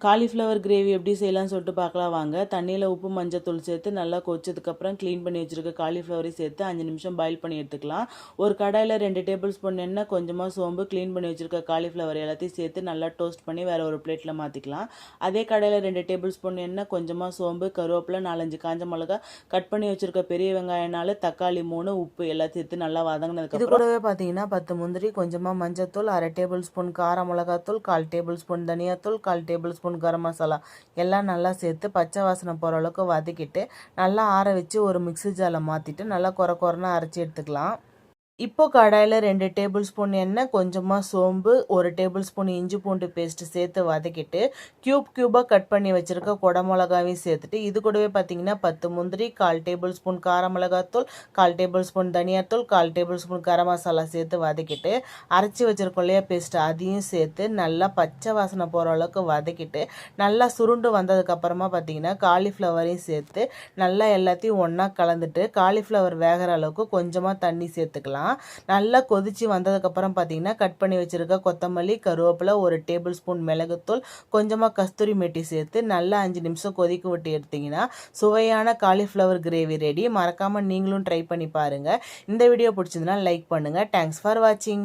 Cauliflower gravy எப்படி செய்யலாம்னு சொல்லிட்டு பார்க்கலாம் வாங்க. தண்ணியில் உப்பு மஞ்சத்தூள் சேர்த்து நல்லா கொதிச்சதுக்கப்புறம் க்ளீன் பண்ணி வச்சுருக்க காலிஃப்ளவரையும் சேர்த்து 5 நிமிஷம் பாயில் பண்ணி எடுத்துக்கலாம். ஒரு கடாயில் 2 டேபிள் ஸ்பூன் எண்ணெய், கொஞ்சமாக சோம்பு, க்ளீன் பண்ணி வச்சுருக்க காலிஃப்ளவர் எல்லாத்தையும் சேர்த்து நல்லா டோஸ்ட் பண்ணி வேறு ஒரு பிளேட்டில் மாற்றிக்கலாம். அதே கடாயில் 2 டேபிள் ஸ்பூன் எண்ணெய், கொஞ்சமாக சோம்பு, கருவேப்பிலை, 4-5 காஞ்ச மிளகா, கட் பண்ணி வச்சுருக்க பெரிய வெங்காயம் 4, தக்காளி 3, உப்பு எல்லாத்தையும் சேர்த்து நல்லா வதங்கினதுக்கு இது கூடவே பார்த்தீங்கன்னா 10 முந்திரி, கொஞ்சமாக மஞ்சத்தூள், 1/2 டேபிள் ஸ்பூன் கார மிளகாத்தூள், 1/4 டேபிள் ஸ்பூன் தனியாத்தூள், 1/4 டேபிள் ஸ்பூன் கரம் மசாலா எல்லாம் நல்லா சேர்த்து பச்சை வாசனை போகிற அளவுக்கு வதக்கிட்டு நல்லா ஆற வச்சு ஒரு மிக்ஸி ஜாரில் மாற்றிட்டு நல்லா கொரன்னு அரைச்சி எடுத்துக்கலாம். இப்போ கடாயில் 2 டேபிள் ஸ்பூன் எண்ணெய், கொஞ்சமாக சோம்பு, 1 டேபிள் ஸ்பூன் இஞ்சி பூண்டு பேஸ்ட்டு சேர்த்து வதக்கிட்டு க்யூபாக கட் பண்ணி வச்சுருக்க குடை மிளகாவையும் சேர்த்துட்டு இது கூடவே பார்த்தீங்கன்னா 10 முந்திரி, 1/4 டேபிள் ஸ்பூன் கார மிளகாத்தூள், 1/4 டேபிள் ஸ்பூன் தனியாத்தூள், 1/4 டேபிள் ஸ்பூன் கரம் மசாலா சேர்த்து வதக்கிட்டு அரைச்சி வச்சுருக்கோம் இல்லையா பேஸ்ட்டு அதையும் சேர்த்து நல்லா பச்சை வாசனை போகிற அளவுக்கு வதக்கிட்டு நல்லா சுருண்டு வந்ததுக்கப்புறமா பார்த்தீங்கன்னா காலிஃப்ளவரையும் சேர்த்து நல்லா எல்லாத்தையும் ஒன்றா கலந்துட்டு காலிஃப்ளவர் வேகிற அளவுக்கு கொஞ்சமாக தண்ணி சேர்த்துக்கலாம். நல்லா கொதிச்சு வந்ததுக்கப்புறம் பார்த்தீங்கன்னா கட் பண்ணி வச்சுருக்க கொத்தமல்லி, கருவேப்பிலை, 1 டேபிள் ஸ்பூன் மிளகுத்தூள், கொஞ்சமாக கஸ்தூரி மெட்டி சேர்த்து நல்லா 5 நிமிஷம் கொதிக்க விட்டு எடுத்திங்கன்னா சுவையான காலிஃப்ளவர் கிரேவி ரெடி. மறக்காமல் நீங்களும் ட்ரை பண்ணி பாருங்கள். இந்த வீடியோ பிடிச்சதுன்னா லைக் பண்ணுங்கள். தேங்க்ஸ் ஃபார் வாட்சிங்.